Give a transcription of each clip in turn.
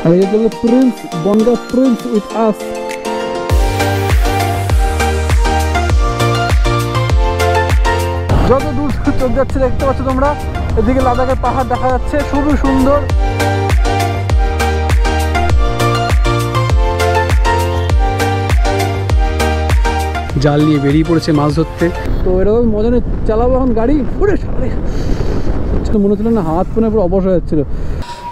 আর এই যে prince Bongaon prince with us. যত দূর চোখ যাচ্ছে দেখতে পাচ্ছ তোমরা, এদিকে লাদাখের পাহাড় দেখা যাচ্ছে, খুবই সুন্দর। জাল নিয়ে বেরিয়ে পড়েছে মাছ ধরতে। তো এরকম মজা নিয়ে চালাবো এখন গাড়ি। মনে হচ্ছিল না হাত ফোনে পুরো অবশ হয়ে যাচ্ছিল।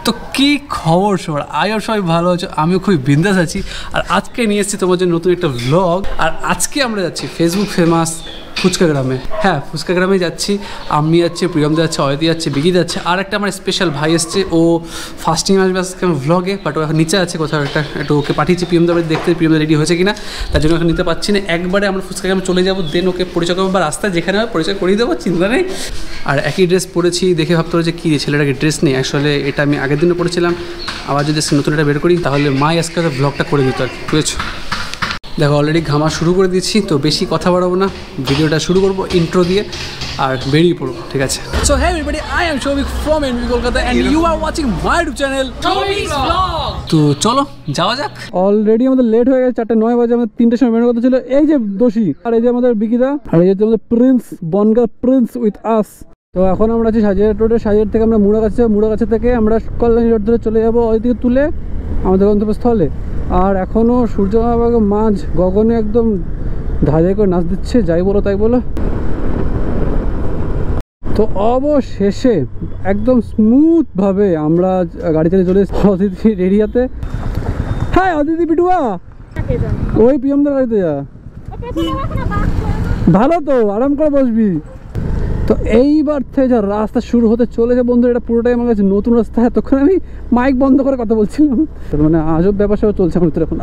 তো কি খবর সবার, আয়ও সবাই ভালো আছো, আমিও খুবই বিন্দাস আছি। আর আজকে নিয়ে এসেছি তোমার জন্য নতুন একটা ব্লগ। আর আজকে আমরা যাচ্ছি ফেসবুক ফেমাস ফুচকা গ্রামে। হ্যাঁ, ফুচকা গ্রামে যাচ্ছি। আমি যাচ্ছি, প্রিয়ম যাচ্ছে, অয়তি যাচ্ছে, বিকি যাচ্ছে, আর একটা আমার স্পেশাল ভাই এসছে। ও ফার্স্টিং আসবে আজকে ব্লগে, বাট ও এখন নিচে আছে কোথাও একটু ওকে পাঠিয়েছি প্রিয়ম দাবার দেখতে, প্রিয়ম রেডি হয়েছে কিনা, তার জন্য এখন নিতে পারছি না। একবারে আমরা ফুচকা গ্রামে চলে যাবো, দেন ওকে পরিচয় করবো বা রাস্তায় যেখানে পরিচয় করিয়ে দেবো, চিন্তা নেই। আর একই ড্রেস পরেছি, দেখে ভাবতে হবে যে কী ছেলেটাকে ড্রেস নেই, আসলে এটা আমি আগের দিনে পড়েছিলাম। আবার যদি নতুন এটা বের করি তাহলে মাই আজকে ব্লগটা করে দিত আর কি, বুঝেছো। দেখো অলরেডি ঘামা শুরু করে দিচ্ছি, তো বেশি কথা বাড়াবো না, ভিডিওটা শুরু করবো ইন্ট্রো দিয়ে আর বেরিয়ে পড়বো, ঠিক আছে। So hey everybody, I am Shouvik from NV Kolkata and you are watching my YouTube channel Shouvik vlog. তো চলো যাওয়া যাক। অলরেডি আমাদের লেট হয়ে গেছে, 4:09 বাজে, আমাদের 3টের সময় বেরোনোর কথা ছিল। এই যে দোষী, আর এই যে আমাদের বিকিদা, আর এই যে আমাদের prince Bongaon prince with us. তো এখন আমরা আছি সাজিয়ার রোডে, সাজিয়ার থেকে আমরা মুড়াগাছা থেকে আমরা কল্যাণী রোড ধরে চলে যাবো ওইদিকে তুলে আমাদের গন্তব্যস্থলে। আর এখনও সূর্য মাঝ গগনে একদম ধাঁধাই করে নাচ দিচ্ছে, যাই বলো তাই বলো। তো অবশেষে একদম স্মুথভাবে আমরা গাড়ি চালিয়ে চলে এসেছি অদিতির এরিয়াতে। হ্যাঁ অদিতি পিটুয়া, ওই পিএমদার গাড়িতে যা, ভালো তো আরাম করে বসবি। তো এইবার থেকে যা রাস্তা শুরু হতে চলেছে বন্ধু, এটা পুরোটাই আমার কাছে নতুন রাস্তা। এতক্ষণ আমি মাইক বন্ধ করে কথা বলছিলাম, মানে আজব ব্যাপার সব চলছে আমার ভিতরে এখন।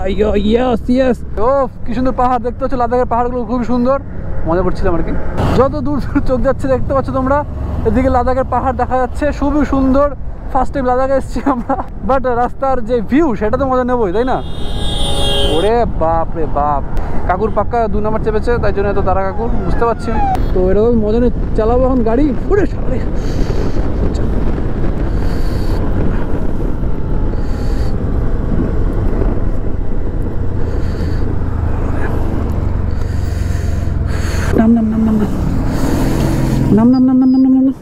ও কি সুন্দর পাহাড় দেখতে পাচ্ছ, লাদাখের পাহাড়গুলো খুবই সুন্দর, মজা করছিলাম আর কি। যত দূর চোখ যাচ্ছে দেখতে পাচ্ছ তোমরা, এদিকে লাদাখের পাহাড় দেখা যাচ্ছে, খুবই সুন্দর। ফার্স্ট টাইম লাদাখে এসেছি আমরা, বাট রাস্তার যে ভিউ সেটা তো মজা নেবই, তাই না? ওরে বাপ রে বাপ, কাকুর পাক্কা 2 নম্বর চেপেছে, তাই জন্য এত তারা কাকুর, বুঝতে পারছি। তো এরকম মজা নিয়ে চালাবো এখন গাড়ি। নাম নাম নাম নাম নাম নাম নাম নাম নাম নাম নাম।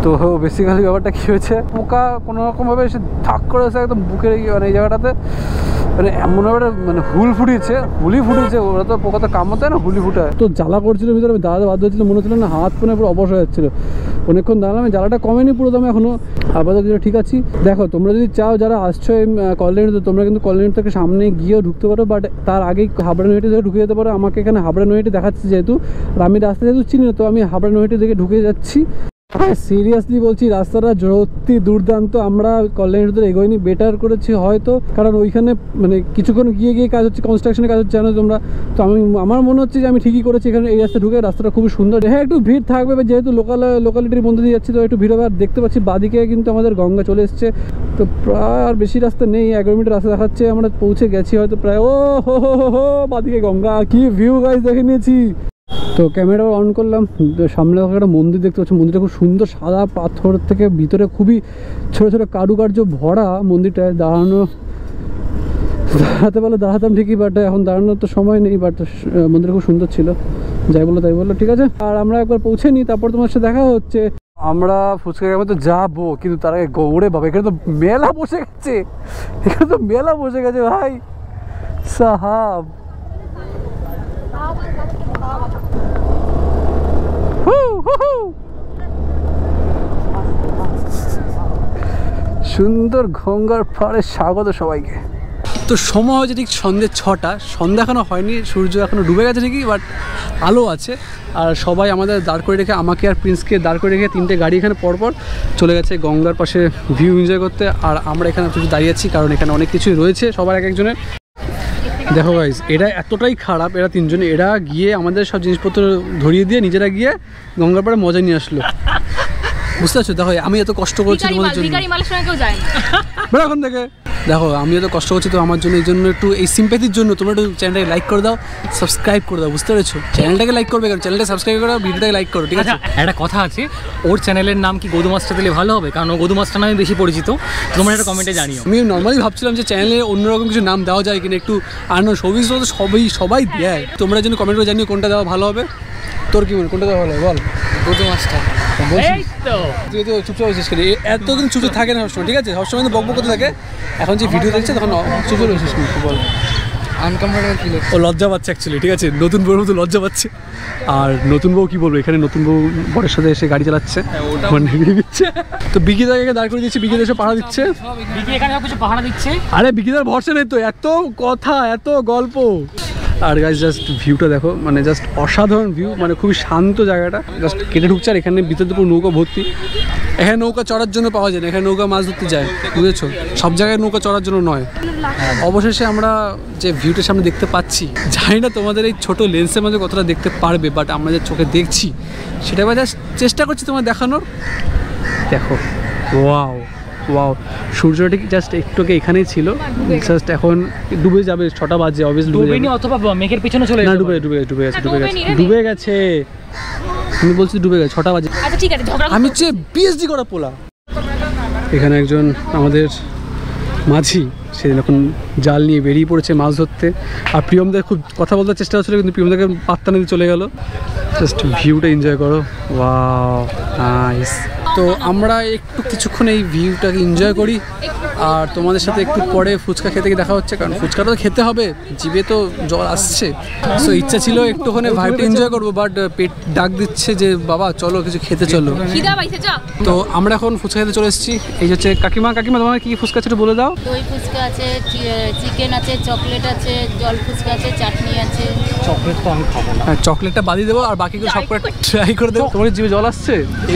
তো বেসিক্যালি ব্যাপারটা কী হয়েছে, পোকা কোনো রকমভাবে এসে ধাক করে এসে একদম বুকের মানে এই জায়গাটাতে মানে এমন মানে হুলি ফুটিয়েছে। ওরা তো পোকা তো কামড়াতে না, হুলি ফুটায়। তো জ্বালা করছিল ভিতরে, আমি দাঁড়াতে বাধ্য হচ্ছিল, মনে হচ্ছিল না হাত ফোনে পুরো অবশ হয়ে যাচ্ছিলো। অনেকক্ষণ দাঁড়ালাম, জ্বালাটা কমেনি পুরো দামে এখনও, আপাতত ঠিক আছি। দেখো তোমরা যদি চাও, যারা আসছো কল্যাণীতে, তোমরা কিন্তু কল্যাণী থেকে সামনে গিয়েও ঢুকতে পারো, বাট তার আগেই হাবড়া নৈহাটি থেকে ঢুকে যেতে পারো। আমাকে এখানে হাবড়া নৈহাটি দেখাচ্ছে যেহেতু, আর আমি রাস্তা যেহেতু চিনি না, তো আমি হাবড়া নৈহাটি থেকে ঢুকে যাচ্ছি। হ্যাঁ সিরিয়াসলি বলছি, রাস্তাটা সত্যি দুর্দান্ত। আমরা কল্যাণীর ভিতরে এগোয়নি, বেটার করেছি হয়তো, কারণ ওইখানে মানে কিছুক্ষণ গিয়ে কাজ হচ্ছে, কনস্ট্রাকশনের কাজ হচ্ছে, জানো তোমরা। তো আমার মনে হচ্ছে যে আমি ঠিকই করেছি এখানে এই রাস্তা ঢুকে। রাস্তাটা খুবই সুন্দর। হ্যাঁ একটু ভিড় থাকবে, যেহেতু লোকালিটির মধ্যে দিয়ে যাচ্ছি, তো একটু ভিড় হবে। আর দেখতে পাচ্ছি বাদিকে কিন্তু আমাদের গঙ্গা চলে এসছে। তো প্রায় আর বেশি রাস্তা নেই, 11 মিনিট রাস্তা দেখাচ্ছে, আমরা পৌঁছে গেছি হয়তো প্রায়। ও হো বাদিকে গঙ্গা, কি ভিউ গাইস দেখে নিয়েছি। তো ক্যামেরা অন করলাম, সামনে একটা মন্দির দেখতে পাচ্ছি। মন্দিরটা খুব সুন্দর, সাদা পাথর থেকে ভিতরে খুবই ছোটো ছোটো কারুকার্য ভরা মন্দিরটায়। দাঁড়াতে পারলে দাঁড়াতাম ঠিকই, বাট এখন দাঁড়ানোর তো সময় নেই। বাট মন্দিরটা খুব সুন্দর ছিল, যাই বলো তাই বললো, ঠিক আছে। আর আমরা একবার পৌঁছে নিই, তারপর তোমার সাথে দেখা হচ্ছে। আমরা ফুচকা গ্রামে তো যাবো, কিন্তু তার আগে গৌড়ে বাবা, এখানে তো মেলা বসে গেছে, ভাই সাহাব। সুন্দর গঙ্গার পাড়ে স্বাগত সবাইকে। তো সময় হয়েছে ঠিক সন্ধ্যে 6টা, সন্ধ্যা এখনো হয়নি, সূর্য এখনো ডুবে গেছে ঠিকই, বাট আলো আছে। আর সবাই আমাদের দাঁড় করে রেখে, আমাকে আর প্রিন্সকে দাঁড় করে রেখে 3টে গাড়ি এখানে পরপর চলে গেছে গঙ্গার পাশে ভিউ এনজয় করতে। আর আমরা এখানে একটু দাঁড়িয়ে আছি, কারণ এখানে অনেক কিছুই রয়েছে সবার এক একজনের। দেখো গাইস, এরা এতটাই খারাপ, এরা 3 জনে, এরা গিয়ে আমাদের সব জিনিসপত্র ধরিয়ে দিয়ে নিজেরা গিয়ে গঙ্গার পাড়ে মজা নিয়ে আসলো। বুঝতে পারছো? দেখো আমি এত কষ্ট করছি তোমাদের জন্য, বেরো এখন থেকে। দেখো আমি এত কষ্ট করছি তো আমার জন্য, এই জন্য একটু এই সিম্প্যাথির জন্য তোমরা একটু চ্যানেলটাকে লাইক করে দাও, সাবস্ক্রাইব করে দাও, বুঝতে পেরেছো? চ্যানেলটাকে লাইক করবে, কারণ চ্যানেলটা সাবস্ক্রাইব করো, ভিডিওটাকে লাইক করো, ঠিক আছে? একটা কথা আছে, ওর চ্যানেলের নাম কি গদু মাস্টার দিলে ভালো হবে, কারণ ও গদু মাস্টার নামে বেশি পরিচিত। তোমরা একটা কমেন্টে জানিও। আমি নর্মালি ভাবছিলাম যে চ্যানেলে অন্যরকম কিছু নাম দেওয়া যায় কিনা, একটু আর না সবিজ তো সবাই দেয়, তোমরা যেন কমেন্ট করে জানিও কোনটা দেওয়া ভালো হবে। তোর কি মনে, কোনটা দেওয়া ভালো হবে বল? গদু মাস্টার। তুই তো চুপচাপ বসেছিস, এতদিন চুপচাপ থাকে না সবসময়, ঠিক আছে? সবসময় তো বকবক করতে থাকে, এখন যে ভিডিও দেখছে তখন চুপচাপ বসেছিস কিন্তু বল। আনকমফোর্টেবল ফিল হচ্ছে। ও লজ্জা পাচ্ছে অ্যাকচুয়ালি, ঠিক আছে? নতুন বউর মতো লজ্জা পাচ্ছে। আর নতুন বউ কি বলবো, এখানে নতুন বউ বরের সাথে এসে গাড়ি চালাচ্ছে, তো বিকিদাকে দাঁড় করে দিচ্ছে, বিকিদা এসে পাহারা দিচ্ছে, বিকি এখানে সব কিছু পাহারা দিচ্ছে। আরে বিকিদার ভরসা নেই তো, এত কথা এত গল্প। আর গাইস জাস্ট ভিউটা দেখো, মানে জাস্ট অসাধারণ ভিউ, মানে খুবই শান্ত জায়গাটা, জাস্ট কেটে ঢুকছে। আর এখানে ভিতরে পুরো নৌকা ভর্তি, এখানে নৌকা চড়ার জন্য পাওয়া যায় না, এখানে নৌকা মাছ ধরতে যায়, বুঝেছো? সব জায়গায় নৌকা চড়ার জন্য নয়। অবশেষে আমরা যে ভিউটার সামনে দেখতে পাচ্ছি, জানি না তোমাদের এই ছোট লেন্সের মধ্যে কতটা দেখতে পারবে, বাট আমরা যে চোখে দেখছি সেটা জাস্ট চেষ্টা করছি তোমার দেখানোর। দেখো ওয়াও ওয়াও, সূর্যটা ঠিক জাস্ট একটুকে এখানেই ছিল, জাস্ট এখন ডুবে যাবে, 6টা বাজে, অবভিয়াসলি ডুবে যাবে, অথবা মেঘের পিছনে চলে না, ডুবে গেছে, আমি বলছি ডুবে গেছে, 6টা বাজে। আচ্ছা ঠিক আছে, আমি হচ্ছে পিএইচডি করা পোলা। এখানে একজন আমাদের মাঝি, সে এখন জাল নিয়ে বেরিয়ে পড়েছে মাছ ধরতে। আর প্রিয়মদার খুব কথা বলতে চেষ্টা হচ্ছিল, কিন্তু প্রিয়মদাকে পাত্তা নিতে চলে গেল। জাস্ট ভিউটা এনজয় করো, ওয়াও নাইস। তো আমরা একটু কিছুক্ষণ এই ভিউটাকে এনজয় করি, আর তোমাদের সাথে একটু পরে ফুচকা খেতে গিয়ে দেখা হচ্ছে, কারণ ফুচকাটা তো খেতে হবে, জিভে তো জল আসছে। সো ইচ্ছা ছিল একটুখানি ভাইবটা এনজয় করবো, বাট পেট ডাক দিচ্ছে যে বাবা চলো কিছু খেতে চলো। তো আমরা এখন ফুচকা খেতে চলে এসেছি। এই হচ্ছে কাকিমা, তোমার কি ফুচকা আছে একটু বলে দাও। দই ফুচকা আছে, চিকেন আছে, চকলেট আছে, জল ফুচকা আছে, চাটনি আছে। চকলেট তো আমি খাবো না। হ্যাঁ চকলেটটা বাদিয়ে দেবো, আর বাকিগুলো সব করে ট্রাই করে দেবো। তোমার জিভে জল আসছে?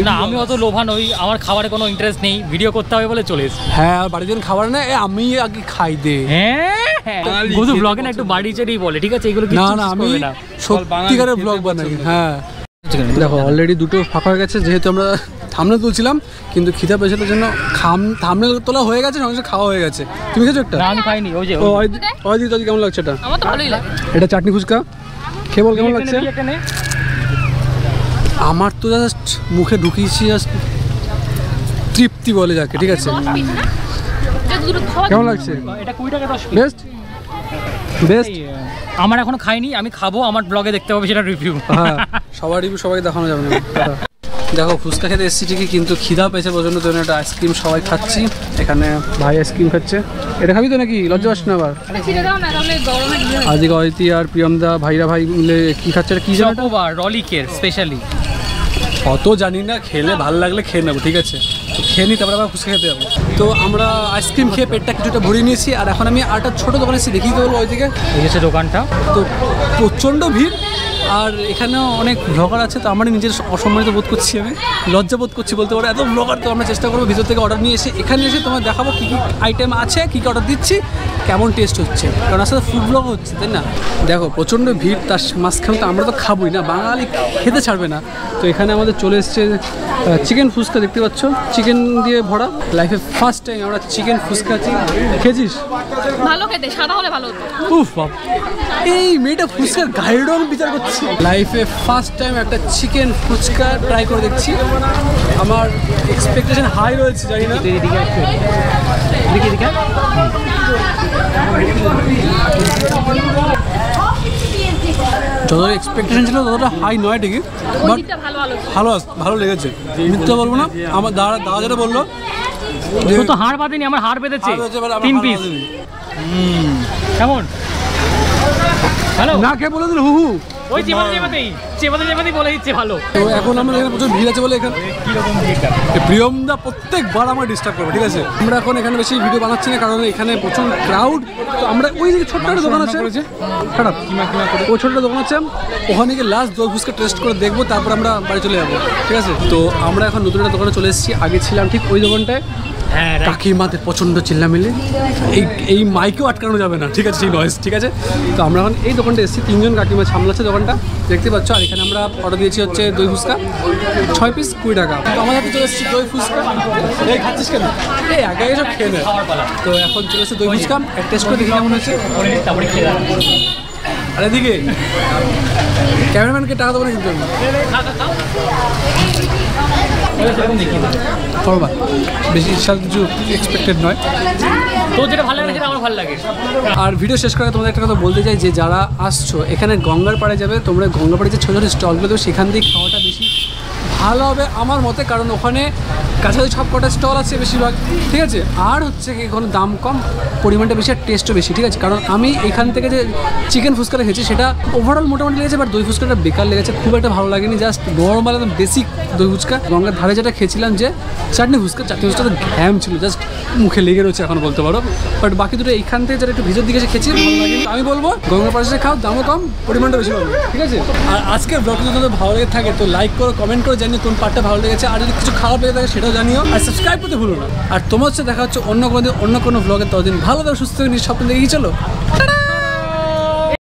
না আমি অত লোভা নই, আমার খাবারে কোনো ইন্টারেস্ট নেই, ভিডিও করতে হবে বলে চলে এসেছি। হ্যাঁ বাড়িতে খাবার না, আমি আগে খাই দে। হ্যাঁ গদু ব্লগে না একটু বাড়ি চেড়েই বলে, ঠিক আছে? এগুলো না না, আমি সত্যিকারের ব্লগ বানাই। হ্যাঁ দেখো অলরেডি দুটো ফাঁকা হয়ে গেছে, যেহেতু আমরা থামনেল তুলছিলাম, কিন্তু খিদা পেয়েছে তার জন্য থামনেল তোলা হয়ে গেছে, সঙ্গে খাওয়া হয়ে গেছে। তুমি খেয়েছো একটা? না আমি খাইনি। ওই যে দিদি কেমন লাগছে এটা? আমার তো ভালোই লাগে। এটা চাটনি ফুচকা খেয়ে বল কেমন লাগছে? আমার তো জাস্ট মুখে ঢুকিয়েছি, জাস্ট তৃপ্তি বলে যাকে, ঠিক আছে? কেমন লাগছে? এটা 20 টাকা 10 পিস। Best best. আমার এখনো খাইনি, আমি খাবো, আমার ব্লগে দেখতে পাবে সেটা রিভিউ। হ্যাঁ সবার রিভিউ সবাই দেখানো যাবে না। দেখো ফুচকা খেতে এসেছি ঠিকই, কিন্তু খিদা পেয়েছে প্রচন্ড, জন্য একটা আইসক্রিম সবাই খাচ্ছি। এখানে ভাই আইসক্রিম খাচ্ছে, এটা খাবি তো নাকি? লজ্জা পাস না আবার? আজকে অদিতি আর প্রিয়মদা ভাইরা ভাই মিলে কি খাচ্ছে, এটা কি জানো? রলিকের স্পেশালি অত জানি না, খেলে ভালো লাগলে খেয়ে নেবো, ঠিক আছে? তো খেয়ে নিই, তারপরে আবার ফুচকা খেতে যাবো। তো আমরা আইসক্রিম খেয়ে পেটটা কিছুটা ভরিয়ে নিয়েছি, আর এখন আমি আরেকটা ছোটো দোকানে এসে দেখিয়ে দেবো ওইদিকে। এই হচ্ছে দোকানটা। তো প্রচণ্ড ভিড়, আর এখানেও অনেক ব্লগার আছে, তো আমার নিজের অসম্মানিত বোধ করছি, আমি লজ্জা বোধ করছি বলতে পারো, এত ব্লগার। তো আমরা চেষ্টা করবো ভিতর থেকে অর্ডার নিয়ে এসে এখানে এসে তোমার দেখাবো কী কী আইটেম আছে, কী কী অর্ডার দিচ্ছি, কেমন টেস্ট হচ্ছে, কারণ আসলে ফুড ব্লগ হচ্ছে, তাই না? দেখো প্রচণ্ড ভিড়, তার মাঝখানে তো আমরা তো খাবোই না, বাঙালি খেতে ছাড়বে না। তো এখানে আমাদের চলে এসছে চিকেন ফুচকা, দেখতে পাচ্ছ চিকেন দিয়ে ভরা। লাইফে ফার্স্ট টাইম আমরা চিকেন ফুচকা খেয়েছিস? ভালো খেতে, সাদা হলে ভালো হতো। উফ বাপ, এই মেয়েটা ফুচকার গায়ের রং বিচার করছে। লাইফে ফার্স্ট টাইম একটা চিকেন ফুচকা ট্রাই করে দেখছি, আমার এক্সপেকটেশন হাই রয়েছে, জানি না। যতটা এক্সপেকটেশন ছিল ততটা হাই নয় ঠিকই, বাট ভালো লেগেছে, মিথ্যা বলবো না। আমার দাদা যেটা বললো, তো হাড় বাঁধেনি, আমার হাড় বেঁধেছে 3 পিস। কেমন ভালো না খেয়ে বলে দিল হু হু, ওই চেপাতেই বলে দিচ্ছে ভালো। তো এখন আমরা এখানে প্রচুর ভিড় আছে বলে এখানে প্রিয়মদা প্রত্যেকবার আমার ডিস্টার্ব করবে, ঠিক আছে? আমরা এখন এখানে বেশি ভিডিও বানাচ্ছি না, কারণ এখানে প্রচুর ক্রাউড। তো আমরা ওই যে ছোট্ট একটা দোকান আছে, খারাপ ওই ছোট্ট দোকান আছে, ওখানে গিয়ে লাস্ট দই ফুচকা টেস্ট করে দেখবো, তারপর আমরা বাড়ি চলে যাবো, ঠিক আছে? তো আমরা এখন নতুন একটা দোকানে চলে এসেছি, আগে ছিলাম ঠিক ওই দোকানটায়, হ্যাঁ, কাকিমাদের প্রচণ্ড চিল্লামিল্লি, এই মাইকেও আটকানো যাবে না, ঠিক আছে, সেই নয়েজ, ঠিক আছে। তো আমরা এখন এই দোকানটা এসেছি, 3জন কাকিমা সামলাচ্ছে দোকানটা, দেখতে পাচ্ছ। আর এখানে আমরা অর্ডার দিয়েছি হচ্ছে দই ফুচকা 6 পিস 20 টাকা। তো আমাদের হাতে চলে এসেছি দই ফুচকা। এই খাচ্ছিস কেন? এই আগে এসব খেয়ে নেয়। তো এখন চলে এসেছে দই ফুচকা, এক টেস্ট করে দেখি কেমন হচ্ছে। আর এদিকে ক্যামেরাম্যানকে টাকা দেবো না কিন্তু করবা, বেশি সাল কিছু এক্সপেক্টেড নয়। তো যেটা ভালো লাগে সেটা আমার ভালো লাগে। আর ভিডিও শেষ করে তোমাদের একটা কথা বলতে চাই যে যারা আসছো এখানে গঙ্গার পাড়ে যাবে, তোমরা গঙ্গার পাড়ে যে ছোটো ছোটো স্টলগুলো দেবে সেখান দিয়ে খাওয়াটা বেশি ভালো হবে আমার মতে, কারণ ওখানে কাছাকাছি সব কটা স্টল আছে বেশিরভাগ, ঠিক আছে। আর হচ্ছে কি এখানে দাম কম, পরিমাণটা বেশি, আর টেস্টও বেশি, ঠিক আছে। কারণ আমি এখান থেকে যে চিকেন ফুচকাটা খেয়েছি সেটা ওভারঅল মোটামুটি লেগেছে, বাট দই ফুচকাটা বেকার লেগেছে, খুব একটা ভালো লাগেনি। জাস্ট নর্মাল একদম বেসিক দই ফুচকা। গঙ্গার ধারে যেটা খেয়েছিলাম যে চাটনি ফুচকাটা তো ঘ্যাম ছিল, জাস্ট মুখে লেগে রয়েছে এখন বলতে পারো। বাট বাকি দুটো এইখান থেকে যেটা একটু ভিতর দিকে এসে খেয়েছি ভালো লাগেনি। আমি বলবো গঙ্গার পাশে খাও, দামও কম, পরিমাণটা বেশি পাবে, ঠিক আছে। আর আজকের ব্লগটা যদি তোমাদের ভালো লেগে থাকে তো লাইক করো, কমেন্ট করে জানিও কোন পার্টটা ভালো লেগেছে, আর যদি কিছু খারাপ লেগে থাকে সেটাও জানিও, আর সাবস্ক্রাইব করতে ভুলো না। আর তোমার হচ্ছে দেখা হচ্ছে অন্য কোনো ব্লগে, ততদিন ভালো থাকো, সুস্থ থাকো, স্বপ্ন দেখেই চলো।